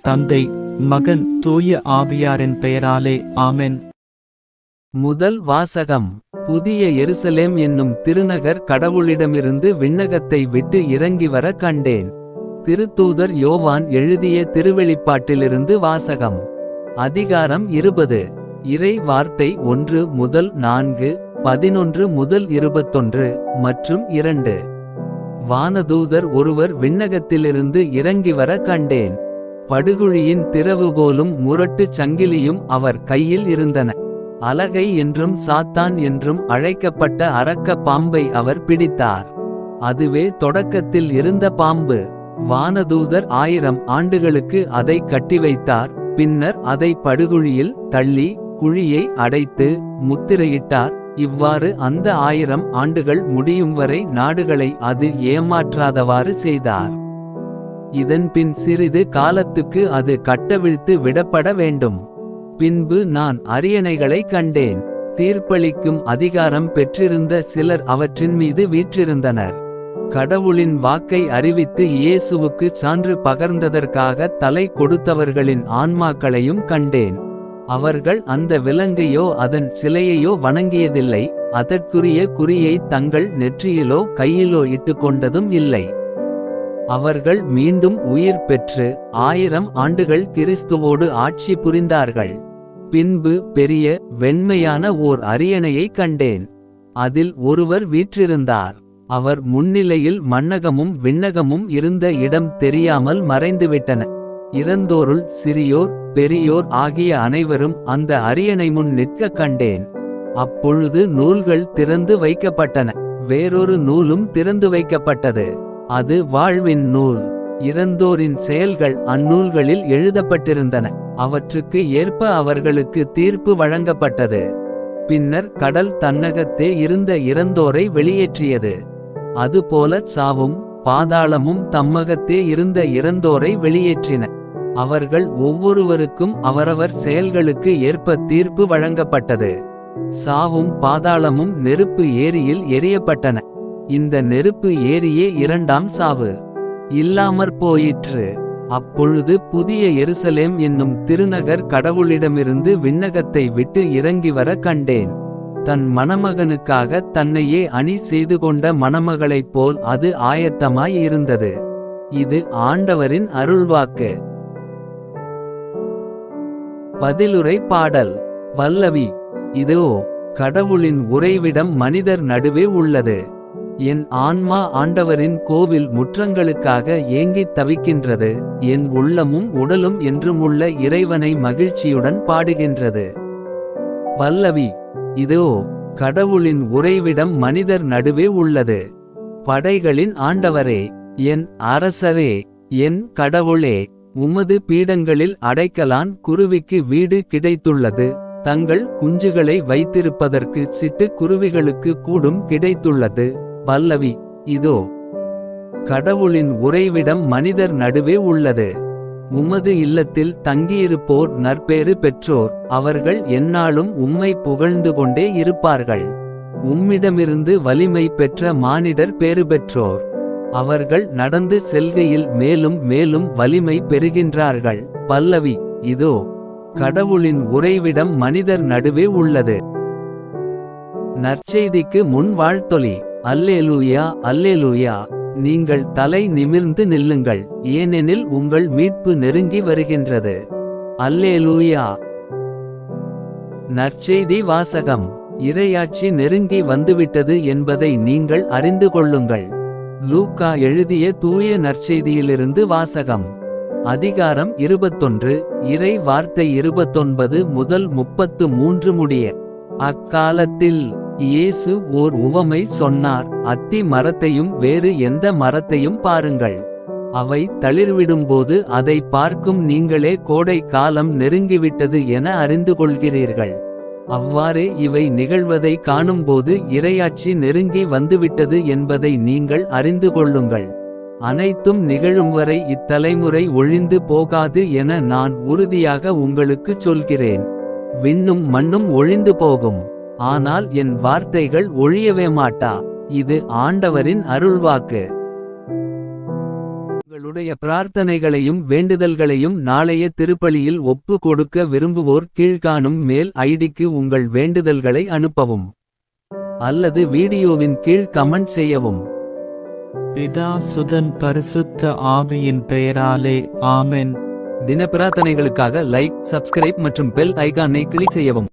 தந்தை, மகன், தூய ஆவியாரின் பெயராலே ஆமென். முதல் வாசகம். புதிய எருசலேம் என்னும் திருநகர் கடவுளிடமிருந்து விண்ணகத்தை விட்டு இறங்கி வர கண்டேன். திருத்தூதர் யோவான் எழுதிய திருவெளிப்பாட்டிலிருந்து வாசகம். அதிகாரம் 20. இறை வார்த்தை 1 முதல் 4, 11 முதல் 21 மற்றும் 2. வானதூதர் ஒருவர் விண்ணகத்திலிருந்து இறங்கி வர கண்டேன். படுகுழியின் திறவுகோலும் முரட்டுச் சங்கிலியும் அவர் கையில் இருந்தன. அலகை என்றும் சாத்தான் என்றும் அழைக்கப்பட்ட அரக்க பாம்பை அவர் பிடித்தார். அதுவே தொடக்கத்தில் இருந்த பாம்பு. வானதூதர் 1000 ஆண்டுகளுக்கு அதை கட்டிவைத்தார். பின்னர் அதை படுகுழியில் தள்ளி குழியை அடைத்து முத்திரையிட்டார். இவ்வாறு அந்த 1000 ஆண்டுகள் முடியும் வரை நாடுகளை அது ஏமாற்றாதவாறு செய்தார். இதன்பின் சிறிது காலத்துக்கு அது கட்டவிழ்த்து விடப்பட வேண்டும். பின்பு நான் அரியணைகளை கண்டேன். தீர்ப்பளிக்கும் அதிகாரம் பெற்றிருந்த சிலர் அவற்றின் மீது வீற்றிருந்தனர். கடவுளின் வாக்கை அறிவித்து இயேசுவுக்கு சான்று பகர்ந்ததற்காக தலை கொடுத்தவர்களின் ஆன்மாக்களையும் கண்டேன். அவர்கள் அந்த விலங்கையோ அதன் சிலையையோ வணங்கியதில்லை. அதற்குரிய குறியை தங்கள் நெற்றியிலோ கையிலோ இட்டுக்கொண்டதும் இல்லை. அவர்கள் மீண்டும் உயிர் பெற்று 1000 ஆண்டுகள் கிறிஸ்துவோடு ஆட்சி புரிந்தார்கள். பின்பு பெரிய வெண்மையான ஓர் அரியணையை கண்டேன். அதில் ஒருவர் வீற்றிருந்தார். அவர் முன்னிலையில் மண்ணகமும் விண்ணகமும் இருந்த இடம் தெரியாமல் மறைந்துவிட்டன. இறந்தோருள் சிறியோர் பெரியோர் ஆகிய அனைவரும் அந்த அரியணை முன் நிற்க கண்டேன். அப்பொழுது நூல்கள் திறந்து வைக்கப்பட்டன. வேறொரு நூலும் திறந்து வைக்கப்பட்டது. அது வாழ்வின் நூல். இறந்தோரின் செயல்கள் அந்நூல்களில் எழுதப்பட்டிருந்தன. அவற்றுக்கு ஏற்ப அவர்களுக்கு தீர்ப்பு வழங்கப்பட்டது. பின்னர் கடல் தன்னகத்தே இருந்த இறந்தோரை வெளியேற்றியது. அதுபோல சாவும் பாதாளமும் தம்மகத்தே இருந்த இறந்தோரை வெளியேற்றின. அவர்கள் ஒவ்வொருவருக்கும் அவரவர் செயல்களுக்கு ஏற்ப தீர்ப்பு வழங்கப்பட்டது. சாவும் பாதாளமும் நெருப்பு ஏரியில் எரியப்பட்டன. இந்த நெருப்பு ஏரியே 2ஆம் சாவு. இல்லாமற் போயிற்று. அப்பொழுது புதிய எருசலேம் என்னும் திருநகர் கடவுளிடமிருந்து விண்ணகத்தை விட்டு இறங்கி வர கண்டேன். தன் மணமகனுக்காக தன்னையே அணி செய்து கொண்ட மணமகளைப் போல் அது ஆயத்தமாய் இருந்தது. இது ஆண்டவரின் அருள்வாக்கு. பதிலுரை பாடல். வல்லவி. இதோ கடவுளின் உறைவிடம் மனிதர் நடுவே உள்ளது. என் ஆன்மா ஆண்டவரின் கோவில் முற்றங்களுக்காக ஏங்கித் தவிக்கின்றது. என் உள்ளமும் உடலும் என்றுமுள்ள இறைவனை மகிழ்ச்சியுடன் பாடுகின்றது. வல்லவி. இதோ கடவுளின் உறைவிடம் மனிதர் நடுவே உள்ளது. படைகளின் ஆண்டவரே, என் அரசரே, என் கடவுளே, உமது பீடங்களில் அடைக்கலான் குருவிக்கு வீடு கிடைத்துள்ளது. தங்கள் குஞ்சுகளை வைத்திருப்பதற்கு சிட்டு குருவிகளுக்கு கூடும் கிடைத்துள்ளது. பல்லவி. இதோ கடவுளின் உறைவிடம் மனிதர் நடுவே உள்ளது. உமது இல்லத்தில் தங்கியிருப்போர் நற்பேறு பெற்றோர். அவர்கள் எந்நாளும் உம்மை புகழ்ந்து கொண்டே இருப்பார்கள். உம்மிடமிருந்து வலிமை பெற்ற மானிடர் பேறு பெற்றோர். அவர்கள் நடந்து செல்கையில் மேலும் மேலும் வலிமை பெறுகின்றார்கள். பல்லவி. இதோ கடவுளின் உறைவிடம் மனிதர் நடுவே உள்ளது. நற்செய்திக்கு முன் வாழ்த்தொலி. அல்லேலூயா, அல்லேலூயா. நீங்கள் தலை நிமிர்ந்து நில்லுங்கள், ஏனெனில் உங்கள் மீட்பு நெருங்கி வருகின்றது. அல்லேலூயா. நற்செய்தி வாசகம். இறையாட்சி நெருங்கி வந்துவிட்டது என்பதை நீங்கள் அறிந்து கொள்ளுங்கள். லூக்கா எழுதிய தூய நற்செய்தியிலிருந்து வாசகம். அதிகாரம் 21. இறை வார்த்தை 29 முதல் 33 முடிய. அக்காலத்தில் இயேசு ஓர் உவமை சொன்னார். அத்தி மரத்தையும் வேறு எந்த மரத்தையும் பாருங்கள். அவை தளிர்விடும்போது அதை பார்க்கும் நீங்களே கோடை காலம் நெருங்கிவிட்டது என அறிந்து கொள்கிறீர்கள். அவ்வாறே இவை நிகழ்வதை காணும்போது இறையாட்சி நெருங்கி வந்துவிட்டது என்பதை நீங்கள் அறிந்து கொள்ளுங்கள். அனைத்தும் நிகழும் வரை இத்தலைமுறை ஒழிந்து போகாது என நான் உறுதியாக உங்களுக்குச் சொல்கிறேன். விண்ணும் மண்ணும் ஒழிந்து போகும், ஆனால் என் வார்த்தைகள் ஒழியவே மாட்டா. இது ஆண்டவரின் அருள்வாக்கு. உங்களுடைய பிரார்த்தனைகளையும் வேண்டுதல்களையும் நாளைய திருப்பலியில் ஒப்பு கொடுக்க விரும்புவோர் கீழ்காணும் மெயில் ஐடிக்கு உங்கள் வேண்டுதல்களை அனுப்பவும். அல்லது வீடியோவின் கீழ் கமெண்ட் செய்யவும். பிதா சுதன் பரிசுத்த ஆவியின் பெயராலே ஆமென். தின பிரார்த்தனைகளுக்காக லைக், சப்ஸ்கிரைப் மற்றும் பெல் ஐகானை கிளிக் செய்யவும்.